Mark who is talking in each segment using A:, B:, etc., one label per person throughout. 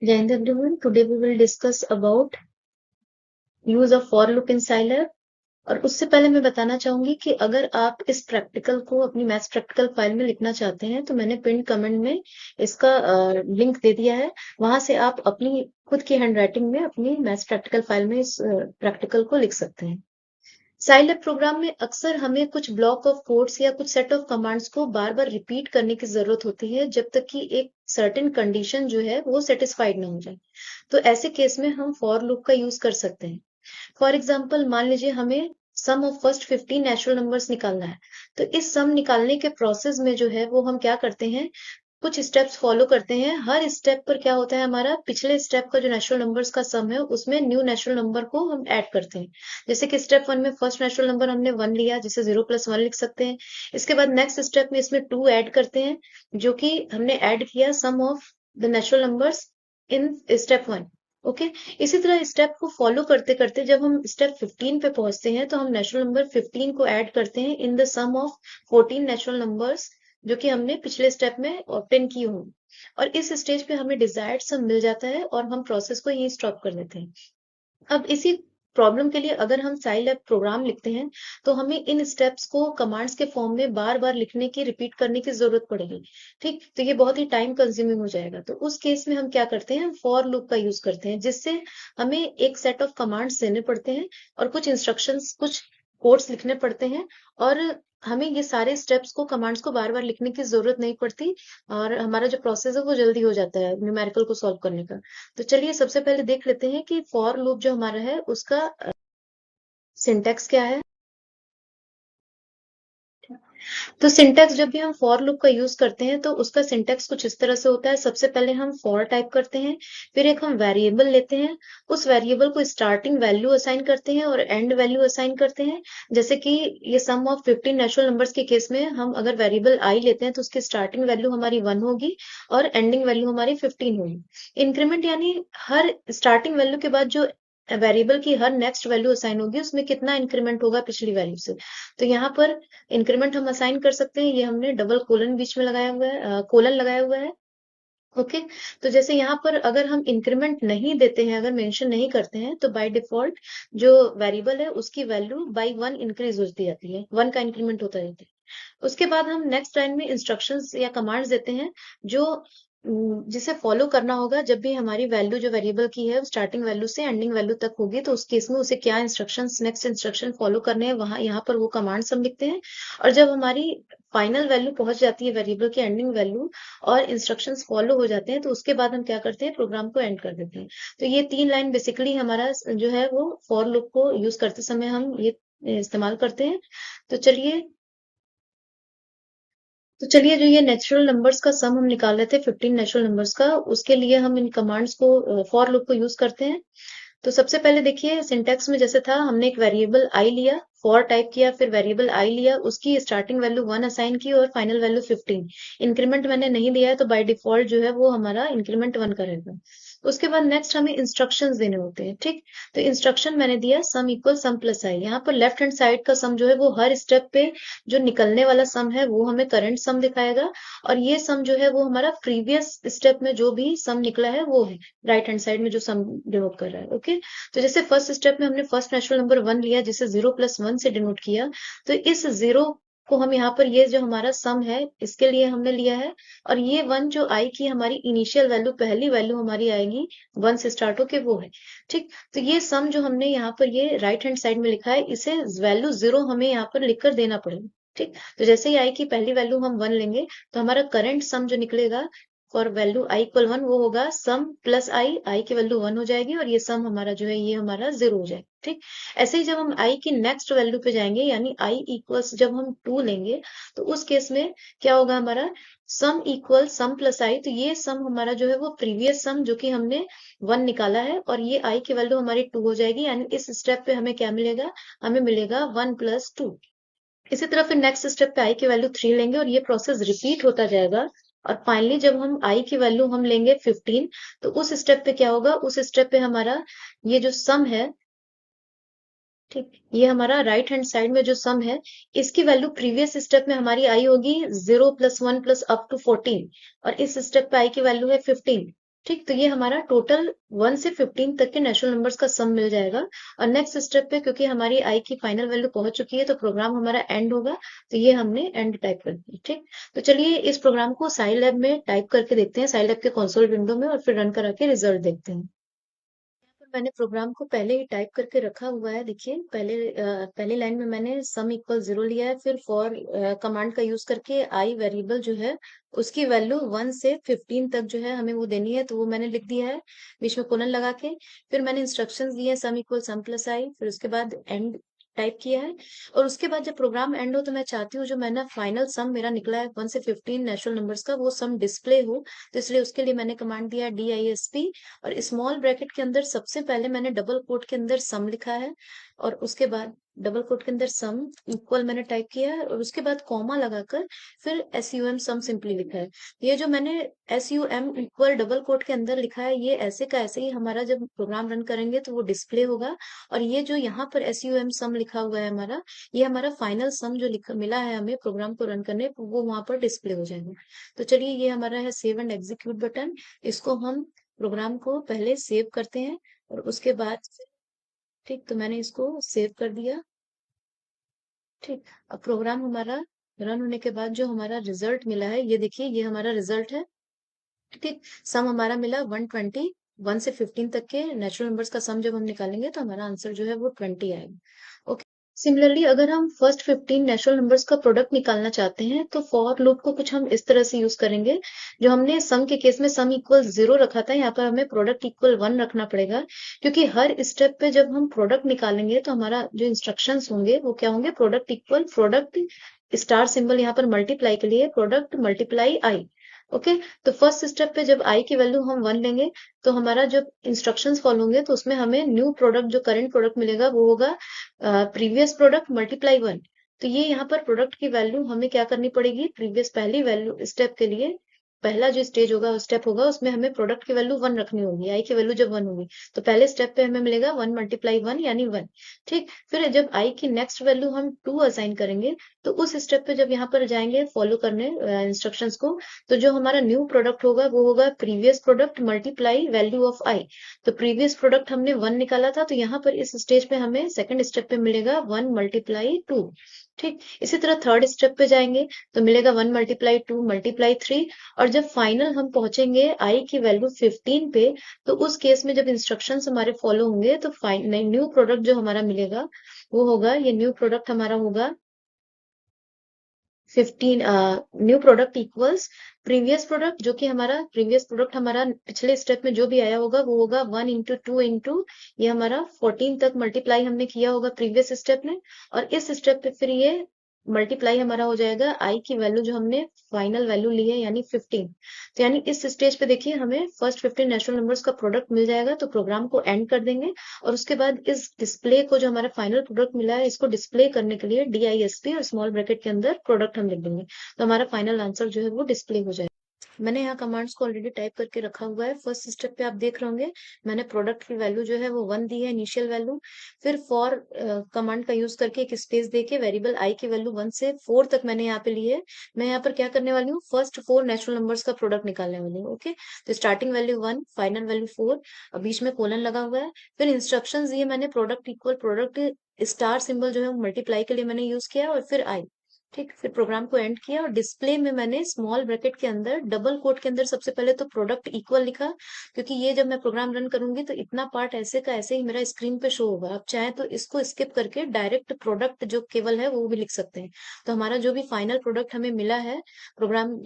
A: Jai Hind everyone. Today we will discuss about use of for loop in Scilab. और उससे पहले मैं बताना चाहूंगी कि अगर आप इस प्रैक्टिकल को अपनी मैथ्स प्रैक्टिकल फाइल में लिखना चाहते हैं तो मैंने पिन कमेंट में इसका लिंक दे दिया है। वहां से आप अपनी खुद की हैंडराइटिंग में अपनी मैथ्स प्रैक्टिकल फाइल में इस प्रैक्टिकल को लिख सकते हैं। साइलैब प्रोग्राम में अक्सर हमें कुछ ब्लॉक ऑफ कोड्स या कुछ सेट ऑफ कमांड्स को बार बार रिपीट करने की जरूरत होती है जब तक कि एक सर्टेन कंडीशन जो है वो सेटिस्फाइड ना हो जाए। तो ऐसे केस में हम फॉर लूप का यूज कर सकते हैं। फॉर एग्जाम्पल मान लीजिए हमें सम ऑफ फर्स्ट 15 नेचुरल नंबर्स निकालना है। तो इस सम निकालने के प्रोसेस में जो है वो हम क्या करते हैं, कुछ स्टेप्स फॉलो करते हैं। हर स्टेप पर क्या होता है, हमारा पिछले स्टेप का जो नेचुरल नंबर्स का सम है उसमें न्यू नेचुरल नंबर को हम ऐड करते हैं। जैसे कि स्टेप 1 में फर्स्ट नेचुरल नंबर हमने 1 लिया, जिसे 0 + 1 लिख सकते हैं। इसके बाद नेक्स्ट स्टेप में इसमें 2 ऐड करते हैं, जो कि हमने ऐड किया sum of the natural numbers in step 1। Okay, इसी तरह स्टेप को फॉलो करते करते जब हम स्टेप 15 पे पहुंचते हैं तो हम नेचुरल नंबर 15 को ऐड करते हैं in the sum of 14 natural numbers जो कि हमने पिछले स्टेप में ऑब्टेन की हों। और इस स्टेज पे हमें डिजायर्ड सम मिल जाता है और हम प्रोसेस को यहीं स्टॉप कर देते हैं। अब इसी प्रॉब्लम के लिए अगर हम साइलैब प्रोग्राम लिखते हैं तो हमें इन स्टेप्स को कमांड्स के फॉर्म में बार बार लिखने की, रिपीट करने की जरूरत पड़ेगी। ठीक, तो ये बहुत ही टाइम कंज्यूमिंग हो जाएगा। तो उस केस में हम क्या करते हैं, फॉर लूप का यूज करते हैं, जिससे हमें एक सेट ऑफ कमांड्स देने पड़ते हैं और कुछ इंस्ट्रक्शंस, कुछ कोड्स लिखने पड़ते हैं। और हमें ये सारे स्टेप्स को, कमांड्स को बार बार लिखने की जरूरत नहीं पड़ती और हमारा जो प्रोसेस है वो जल्दी हो जाता है न्यूमेरिकल को सॉल्व करने का। तो चलिए सबसे पहले देख लेते हैं कि फॉर लूप जो हमारा है उसका सिंटैक्स क्या है। तो सिंटैक्स, जब भी हम फॉर लूप का यूज करते हैं तो उसका सिंटैक्स कुछ इस तरह से होता है। सबसे पहले हम फॉर टाइप करते हैं, फिर एक हम वेरिएबल लेते हैं, उस वेरिएबल को स्टार्टिंग वैल्यू असाइन करते हैं और एंड वैल्यू असाइन करते हैं। जैसे कि ये सम ऑफ 15 नेचुरल नंबर्स के केस में हम अगर वेरिएबल आई लेते हैं तो उसकी स्टार्टिंग वैल्यू हमारी 1 होगी और एंडिंग वैल्यू हमारी 15 होगी। इंक्रीमेंट यानी हर स्टार्टिंग वैल्यू के बाद जो वेरिएबल की हर नेक्स्ट वैल्यू असाइन होगी उसमें कितना इंक्रीमेंट होगा पिछली वैल्यू से। तो यहाँ पर इंक्रीमेंट हम असाइन कर सकते हैं। ये हमने डबल कोलन बीच में लगाया हुआ है, कोलन लगाया हुआ है। ओके, तो जैसे यहाँ पर अगर हम इंक्रीमेंट नहीं देते हैं, अगर मेंशन नहीं करते हैं, तो बाय डिफॉल्ट जो वेरिएबल है उसकी वैल्यू बाय 1 इंक्रीज होती जाती है, 1 का इंक्रीमेंट होता रहता है। उसके बाद हम नेक्स्ट लाइन में इंस्ट्रक्शंस या कमांड्स देते हैं जो जिसे फॉलो करना होगा जब भी हमारी वैल्यू जो वेरिएबल की है स्टार्टिंग वैल्यू से एंडिंग वैल्यू तक होगी। तो उस केस में उसे क्या इंस्ट्रक्शंस, नेक्स्ट इंस्ट्रक्शन फॉलो करने हैं, वहां यहाँ पर वो कमांड्स हम लिखते हैं। और जब हमारी फाइनल वैल्यू पहुंच जाती है वेरिएबल की एंडिंग वैल्यू और इंस्ट्रक्शंस फॉलो हो जाते हैं, तो उसके बाद हम क्या करते हैं, प्रोग्राम को एंड कर देते हैं। तो ये 3 लाइन बेसिकली हमारा जो है वो फॉर लूप को यूज करते समय हम ये इस्तेमाल करते हैं। तो चलिए, जो ये नेचुरल नंबर्स का सम हम निकाल रहे थे 15 नेचुरल नंबर्स का, उसके लिए हम इन कमांड्स को, फॉर लूप को यूज करते हैं। तो सबसे पहले देखिए सिंटेक्स में जैसे था, हमने एक वेरिएबल आई लिया, फॉर टाइप किया, फिर वेरिएबल आई लिया, उसकी स्टार्टिंग वैल्यू 1 असाइन की और फाइनल वैल्यू 15। इंक्रीमेंट मैंने नहीं दिया है तो बाय डिफॉल्ट जो है वो हमारा इंक्रीमेंट 1 करेगा। उसके बाद नेक्स्ट हमें इंस्ट्रक्शंस देने होते हैं। ठीक, तो इंस्ट्रक्शन मैंने दिया सम इक्वल सम प्लस आई। यहाँ पर लेफ्ट हैंड साइड का सम जो है वो हर स्टेप पे जो निकलने वाला सम है वो हमें करंट सम दिखाएगा, और ये सम जो है वो हमारा प्रीवियस स्टेप में जो भी सम निकला है वो है, राइट हैंड साइड में जो सम डिनोट कर रहा है। ओके, तो जैसे फर्स्ट स्टेप में हमने फर्स्ट नेचुरल नंबर 1 लिया जिसे 0 + 1 से डिनोट किया। तो इस 0 को हम यहाँ पर, ये जो हमारा सम है इसके लिए हमने लिया है। और ये 1 जो आई की हमारी इनिशियल वैल्यू, पहली वैल्यू हमारी आएगी 1 से स्टार्ट होके, वो है। ठीक, तो ये सम जो हमने यहाँ पर ये राइट हैंड साइड में लिखा है, इसे वैल्यू 0 हमें यहाँ पर लिखकर देना पड़ेगा। ठीक, तो जैसे ही आई की पहली वैल्यू हम 1 लेंगे तो हमारा करंट सम जो निकलेगा फॉर वैल्यू आई इक्वल 1 वो होगा सम प्लस आई, आई की वैल्यू 1 हो जाएगी और ये सम हमारा जो है ये हमारा 0 हो जाएगा। ठीक, ऐसे ही जब हम आई की नेक्स्ट वैल्यू पे जाएंगे, यानी आई इक्वल्स जब हम 2 लेंगे, तो उस केस में क्या होगा, हमारा सम इक्वल सम प्लस आई। तो ये सम हमारा जो है वो प्रीवियस सम जो कि हमने 1 निकाला है, और ये आई की वैल्यू हमारी 2 हो जाएगी। यानी इस स्टेप पे हमें क्या मिलेगा, हमें मिलेगा 1 + 2। इसी तरह फिर नेक्स्ट स्टेप पे आई की वैल्यू 3 लेंगे और ये प्रोसेस रिपीट होता जाएगा। और फाइनली जब हम आई की वैल्यू हम लेंगे 15, तो उस स्टेप पे क्या होगा, उस स्टेप पे हमारा ये जो सम है, ठीक, ये हमारा राइट हैंड साइड में जो सम है, इसकी वैल्यू प्रीवियस स्टेप में हमारी आई होगी 0 + 1 + अप टू 14, और इस स्टेप पे आई की वैल्यू है 15। ठीक, तो ये हमारा टोटल 1 से 15 तक के नेचुरल नंबर्स का सम मिल जाएगा। और नेक्स्ट स्टेप पे क्योंकि हमारी आई की फाइनल वैल्यू पहुंच चुकी है तो प्रोग्राम हमारा एंड होगा, तो ये हमने एंड टाइप कर दिया। ठीक, तो चलिए इस प्रोग्राम को साइलैब में टाइप करके देखते हैं, साइलैब के कंसोल विंडो में, और फिर रन करा के रिजल्ट देखते हैं। पर मैंने प्रोग्राम को पहले ही टाइप करके रखा हुआ है। देखिए पहली लाइन में मैंने सम इक्वल 0 लिया है, फिर फॉर कमांड का यूज करके आई वेरिएबल जो है उसकी वैल्यू 1 से 15 तक जो है हमें वो देनी है, तो वो मैंने लिख दिया है बीच में कोलन लगा के। फिर मैंने इंस्ट्रक्शंस दिए सम इक्वल सम प्लस आई, फिर उसके बाद एंड टाइप किया है। और उसके बाद जब प्रोग्राम एंड हो तो मैं चाहती हूँ जो मैंने फाइनल सम मेरा निकला है 1 से 15 नेचुरल नंबर्स का, वो सम डिस्प्ले हो। तो इसलिए उसके लिए मैंने कमांड दिया DISP, और स्मॉल ब्रैकेट के अंदर सबसे पहले मैंने डबल कोट के अंदर सम लिखा है, और उसके बाद डबल कोट के अंदर सम इक्वल मैंने टाइप किया है, और उसके बाद कॉमा लगाकर फिर SUM सम सिंपली लिखा है। ये जो मैंने SUM इक्वल डबल कोट के अंदर लिखा है, ये ऐसे का ऐसे ही हमारा जब प्रोग्राम रन करेंगे तो वो डिस्प्ले होगा। और ये जो यहाँ पर SUM सम लिखा हुआ है हमारा, ये हमारा फाइनल सम जो लिखा मिला है हमें प्रोग्राम को रन करने, वो वहां पर डिस्प्ले हो जाएगा। तो चलिए ये हमारा है सेव एंड एग्जीक्यूट बटन। इसको हम प्रोग्राम को पहले सेव करते हैं और उसके बाद ठीक, तो मैंने इसको सेव कर दिया। ठीक, अब प्रोग्राम हमारा रन होने के बाद जो हमारा रिजल्ट मिला है, ये देखिए ये हमारा रिजल्ट है। ठीक, सम हमारा मिला 120। 1 से 15 तक के नेचुरल नंबर्स का सम जब हम निकालेंगे तो हमारा आंसर जो है वो 20 आएगा। ओके, सिमिलरली अगर हम फर्स्ट 15 नेचुरल नंबर्स का प्रोडक्ट निकालना चाहते हैं तो फॉर लूप को कुछ हम इस तरह से यूज करेंगे। जो हमने सम के केस में सम इक्वल 0 रखा था, यहाँ पर हमें प्रोडक्ट इक्वल 1 रखना पड़ेगा, क्योंकि हर स्टेप पे जब हम प्रोडक्ट निकालेंगे तो हमारा जो इंस्ट्रक्शंस होंगे वो क्या होंगे, product equal product star symbol यहाँ पर मल्टीप्लाई के लिए प्रोडक्ट मल्टीप्लाई आई। ओके, तो फर्स्ट स्टेप पे जब आई की वैल्यू हम 1 लेंगे तो हमारा जब इंस्ट्रक्शंस फॉलो होंगे तो उसमें हमें न्यू प्रोडक्ट जो करंट प्रोडक्ट मिलेगा वो होगा प्रीवियस प्रोडक्ट मल्टीप्लाई 1। तो ये यहाँ पर प्रोडक्ट की वैल्यू हमें क्या करनी पड़ेगी, प्रीवियस पहली वैल्यू स्टेप के लिए पहला जो स्टेज होगा स्टेप होगा उसमें हमें प्रोडक्ट की वैल्यू 1 रखनी होगी। आई की वैल्यू जब 1 होगी तो पहले स्टेप पे हमें मिलेगा 1 मल्टीप्लाई 1 यानी 1। ठीक, फिर जब आई की नेक्स्ट वैल्यू हम 2 असाइन करेंगे तो उस स्टेप पे जब यहाँ पर जाएंगे फॉलो करने इंस्ट्रक्शंस को, तो जो हमारा न्यू प्रोडक्ट होगा वो होगा previous product multiply value of I. तो प्रीवियस प्रोडक्ट हमने 1 निकाला था, तो यहाँ पर इस स्टेज पे हमें सेकंड स्टेप पे मिलेगा 1 मल्टीप्लाई 2। ठीक, इसी तरह थर्ड स्टेप पे जाएंगे तो मिलेगा 1 मल्टीप्लाई 2 मल्टीप्लाई 3। और जब फाइनल हम पहुंचेंगे आई की वैल्यू 15 पे, तो उस केस में जब इंस्ट्रक्शंस हमारे फॉलो होंगे तो न्यू प्रोडक्ट जो हमारा मिलेगा वो होगा, ये न्यू प्रोडक्ट हमारा होगा 15। New product equals previous product, जो कि हमारा प्रीवियस प्रोडक्ट हमारा पिछले स्टेप में जो भी आया होगा वो होगा 1 इंटू 2 इंटू ये हमारा 14 तक मल्टीप्लाई हमने किया होगा प्रीवियस स्टेप में, और इस स्टेप पे फिर ये मल्टीप्लाई हमारा हो जाएगा आई की वैल्यू जो हमने फाइनल वैल्यू ली है यानी 15। तो यानी इस स्टेज पे देखिए हमें फर्स्ट 15 नेचुरल नंबर्स का प्रोडक्ट मिल जाएगा, तो प्रोग्राम को एंड कर देंगे। और उसके बाद इस डिस्प्ले को जो हमारा फाइनल प्रोडक्ट मिला है इसको डिस्प्ले करने के लिए DISP और स्मॉल ब्रैकेट के अंदर प्रोडक्ट हम लिख देंगे, तो हमारा फाइनल आंसर जो है वो डिस्प्ले हो जाएगा। मैंने यहाँ कमांड्स को ऑलरेडी टाइप करके रखा हुआ है। फर्स्ट स्टेप पे आप देख रहे होंगे मैंने प्रोडक्ट की वैल्यू जो है वो 1 दी है इनिशियल वैल्यू। फिर फॉर कमांड का यूज करके एक स्पेस देके वेरिएबल आई की वैल्यू 1 से 4 तक मैंने यहाँ पे ली है। मैं यहाँ पर क्या करने वाली हूँ, फर्स्ट 4 नेचुरल नंबर्स का प्रोडक्ट निकालने वाली हूँ। ओके, तो स्टार्टिंग वैल्यू 1 फाइनल वैल्यू 4, और बीच में कोलन लगा हुआ है। फिर इंस्ट्रक्शन दिए मैंने product equal product star symbol जो है मल्टीप्लाई के लिए मैंने यूज किया, और फिर आई। ठीक, फिर प्रोग्राम को एंड किया और डिस्प्ले में मैंने स्मॉल ब्रैकेट के अंदर डबल कोट के अंदर सबसे पहले तो प्रोडक्ट इक्वल लिखा, क्योंकि ये जब मैं प्रोग्राम रन करूंगी तो इतना पार्ट ऐसे का ऐसे ही मेरा स्क्रीन पे शो होगा। आप चाहें तो इसको स्किप करके डायरेक्ट प्रोडक्ट जो केवल है वो भी लिख सकते हैं। तो हमारा जो भी फाइनल प्रोडक्ट हमें मिला है प्रोग्राम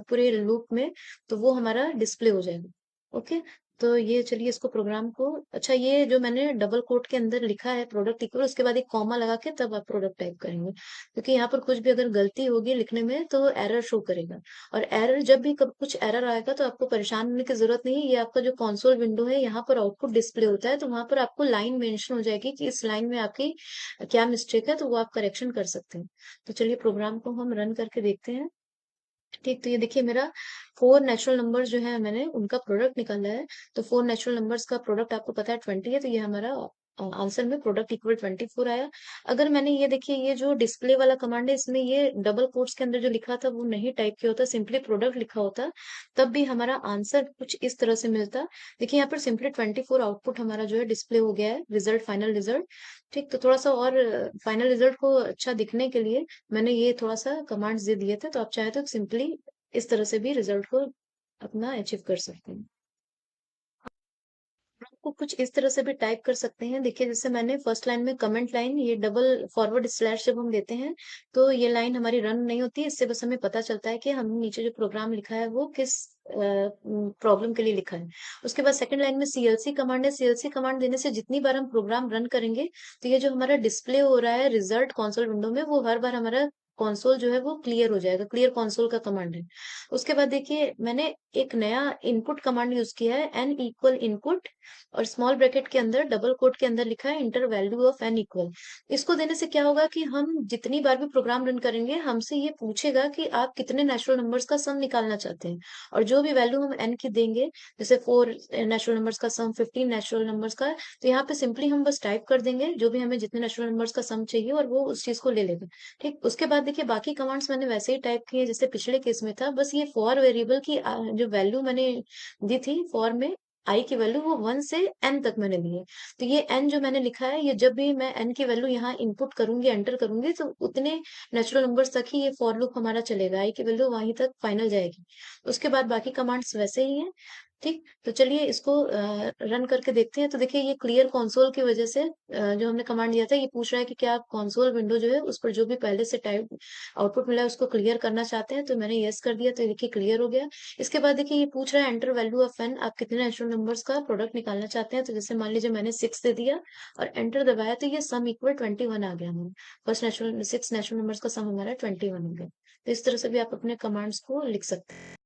A: पूरे लूप में, तो वो हमारा डिस्प्ले हो जाएगा। ओके, तो ये चलिए इसको प्रोग्राम को, अच्छा ये जो मैंने डबल कोट के अंदर लिखा है प्रोडक्ट इक्वल, उसके बाद एक कॉमा लगा के तब आप प्रोडक्ट टाइप करेंगे, क्योंकि यहाँ पर कुछ भी अगर गलती होगी लिखने में तो एरर शो करेगा। और एरर जब भी कब कुछ एरर आएगा तो आपको परेशान होने की जरूरत नहीं है। ये आपका जो कंसोल विंडो है यहाँ पर आउटपुट डिस्प्ले होता है, तो वहां पर आपको लाइन मेंशन हो जाएगी कि इस लाइन में आपकी क्या मिस्टेक है, तो वो आप करेक्शन कर सकते हैं। तो चलिए प्रोग्राम को हम रन करके देखते हैं। ठीक, तो ये देखिए मेरा 4 नेचुरल नंबर्स जो है मैंने उनका प्रोडक्ट निकाला है। तो 4 नेचुरल नंबर्स का प्रोडक्ट आपको पता है 20 है, तो ये हमारा आंसर में प्रोडक्ट इक्वल 24 आया। अगर मैंने ये देखिए ये जो डिस्प्ले वाला कमांड है इसमें ये डबल कोट्स के अंदर जो लिखा था वो नहीं टाइप किया होता, सिंपली प्रोडक्ट लिखा होता, तब भी हमारा आंसर कुछ इस तरह से मिलता। देखिए यहाँ पर सिंपली 24 आउटपुट हमारा जो है डिस्प्ले हो गया है, रिजल्ट फाइनल रिजल्ट। ठीक, तो थोड़ा सा और फाइनल रिजल्ट को अच्छा दिखने के लिए मैंने ये थोड़ा सा कमांड्स दे दिए थे, तो आप चाहे तो सिंपली इस तरह से भी रिजल्ट को अपना अचीव कर सकते हैं। आपको कुछ इस तरह से भी टाइप कर सकते हैं। देखिए जैसे मैंने फर्स्ट लाइन में कमेंट लाइन ये डबल फॉरवर्ड स्लैश जब हम देते हैं तो ये लाइन हमारी रन नहीं होती, इससे बस हमें पता चलता है कि हमने नीचे जो प्रोग्राम लिखा है वो किस प्रॉब्लम के लिए लिखा है। उसके बाद सेकंड लाइन में सीएलसी कमांड है। सीएलसी कमांड देने से जितनी बार हम प्रोग्राम रन करेंगे तो ये जो हमारा डिस्प्ले हो रहा है रिजल्ट कंसोल विंडो में, वो हर बार हमारा कंसोल जो है वो क्लियर हो जाएगा। क्लियर कंसोल का कमांड है। उसके बाद देखिए मैंने एक नया इनपुट कमांड यूज किया है, एन इक्वल इनपुट, और स्मॉल ब्रैकेट के अंदर डबल कोट के अंदर लिखा है enter value of N equal. इसको देने से क्या होगा कि हम जितनी बार भी प्रोग्राम रन करेंगे हमसे ये पूछेगा कि आप कितने नेचुरल नंबर्स का सम निकालना चाहते हैं, और जो भी वैल्यू हम एन की देंगे, जैसे 4 नेचुरल नंबर्स का सम, 15 नेचुरल नंबर्स का, तो यहाँ पे सिंपली हम बस टाइप कर देंगे जो भी हमें जितने नेचुरल नंबर्स का सम चाहिए और वो उस चीज को ले लेगा। ठीक, उसके बाद देखिए बाकी कमांड्स मैंने वैसे ही टाइप किए जैसे पिछले केस में था, बस ये फॉर वेरिएबल की जो वैल्यू मैंने दी थी फॉर में, आई की वैल्यू वो 1 से n तक मैंने दी है। तो ये n जो मैंने लिखा है, ये जब भी मैं n की वैल्यू यहाँ इनपुट करूंगी, एंटर करूंगी, तो उतने नेचुरल नंबर्स तक ही ये फॉर लूप हमारा चलेगा, आई की वैल्यू वहीं तक फाइनल जाएगी। उसके बाद बाकी कमांड्स वैसे ही हैं। ठीक, तो चलिए इसको रन करके देखते हैं। तो देखिए ये क्लियर कंसोल की वजह से जो हमने कमांड दिया था ये पूछ रहा है कि क्या आप कंसोल विंडो जो है उस पर जो भी पहले से टाइप आउटपुट मिला है उसको क्लियर करना चाहते हैं, तो मैंने यस कर दिया, तो देखिए क्लियर हो गया। इसके बाद देखिए ये पूछ रहा है एंटर वैल्यू ऑफ एन, आप कितने नेचुरल नंबर्स का प्रोडक्ट निकालना चाहते हैं। तो जैसे मान लीजिए मैंने 6 दे दिया और एंटर दबाया, तो ये सम इक्वल 21 आ गया हमारा। फर्स्ट नेचुरल 6 नेचुरल नंबर्स का सम हमारा 21 हो गया। तो इस तरह से भी आप अपने कमांड्स को लिख सकते हैं।